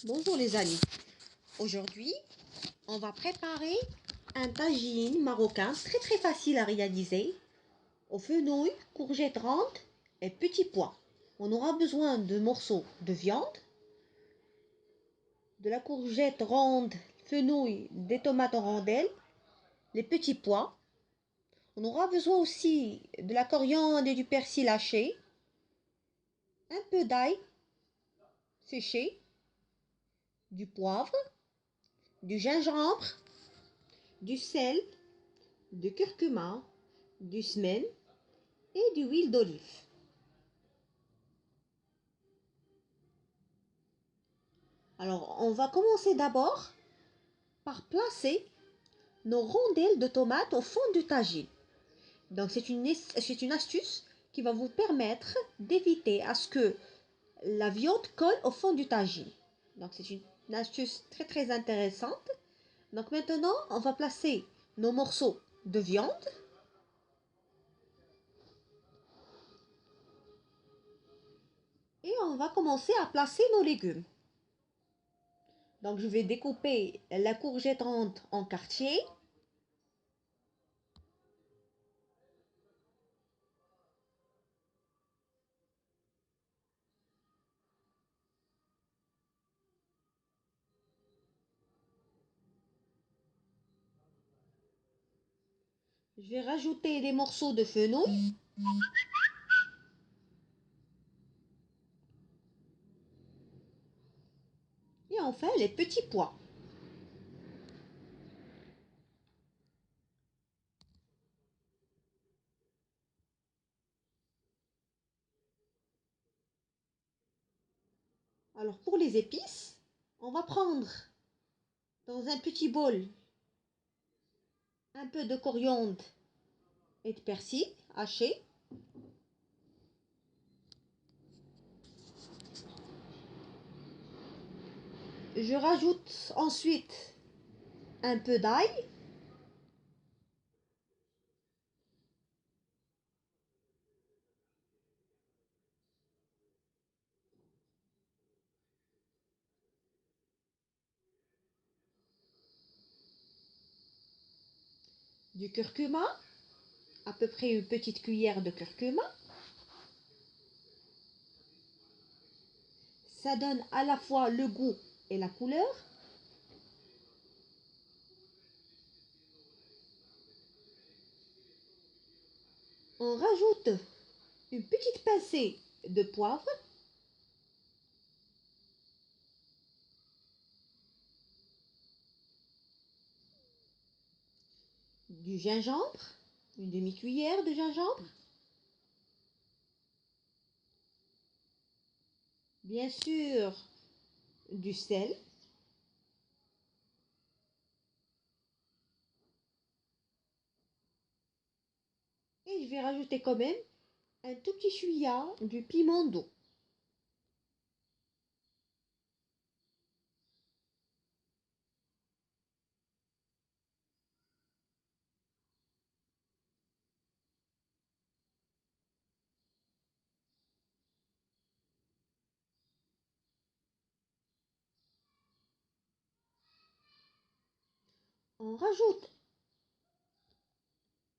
Bonjour les amis, aujourd'hui on va préparer un tagine marocain très facile à réaliser aux fenouil, courgettes rondes et petits pois. On aura besoin de morceaux de viande, de la courgette ronde, fenouil, des tomates en rondelles, les petits pois. On aura besoin aussi de la coriandre et du persil haché, un peu d'ail séché, du poivre, du gingembre, du sel, du curcuma, du smen et de l'huile d'olive. Alors, on va commencer d'abord par placer nos rondelles de tomates au fond du tagine. Donc, c'est une astuce qui va vous permettre d'éviter à ce que la viande colle au fond du tagine. Donc, c'est une astuce très intéressante. Donc, maintenant, on va placer nos morceaux de viande. Et on va commencer à placer nos légumes. Donc, je vais découper la courgette ronde en quartiers. Je vais rajouter des morceaux de fenouil. Et enfin, les petits pois. Alors, pour les épices, on va prendre dans un petit bol un peu de coriandre et de persil haché. Je rajoute ensuite un peu d'ail. Du curcuma, à peu près une petite cuillère de curcuma. Ça donne à la fois le goût et la couleur. On rajoute une petite pincée de poivre. Du gingembre, une demi-cuillère de gingembre. Bien sûr, du sel. Et je vais rajouter quand même un tout petit chouïa du piment d'eau. On rajoute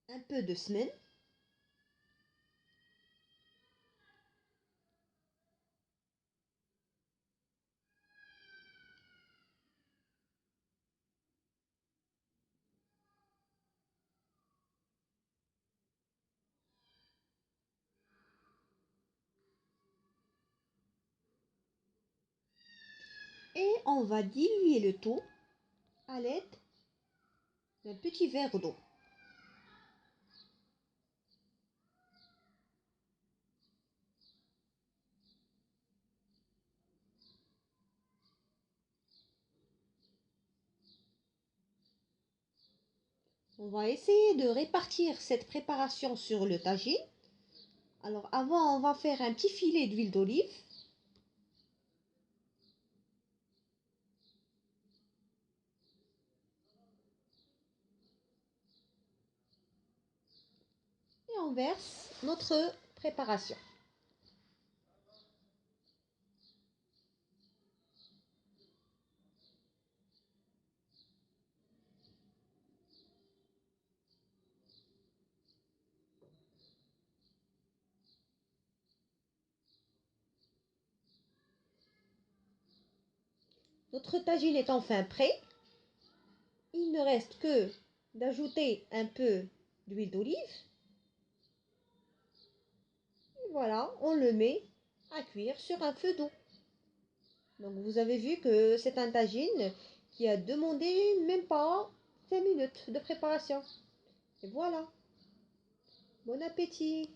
un peu de smen. Et on va diluer le tout à l'aide d'un petit verre d'eau. On va essayer de répartir cette préparation sur le tagine. Alors avant, on va faire un petit filet d'huile d'olive. Et on verse notre préparation. Notre tagine est enfin prêt. Il ne reste que d'ajouter un peu d'huile d'olive. Et voilà, on le met à cuire sur un feu doux. Donc vous avez vu que c'est un tagine qui a demandé même pas 5 minutes de préparation. Et voilà, bon appétit!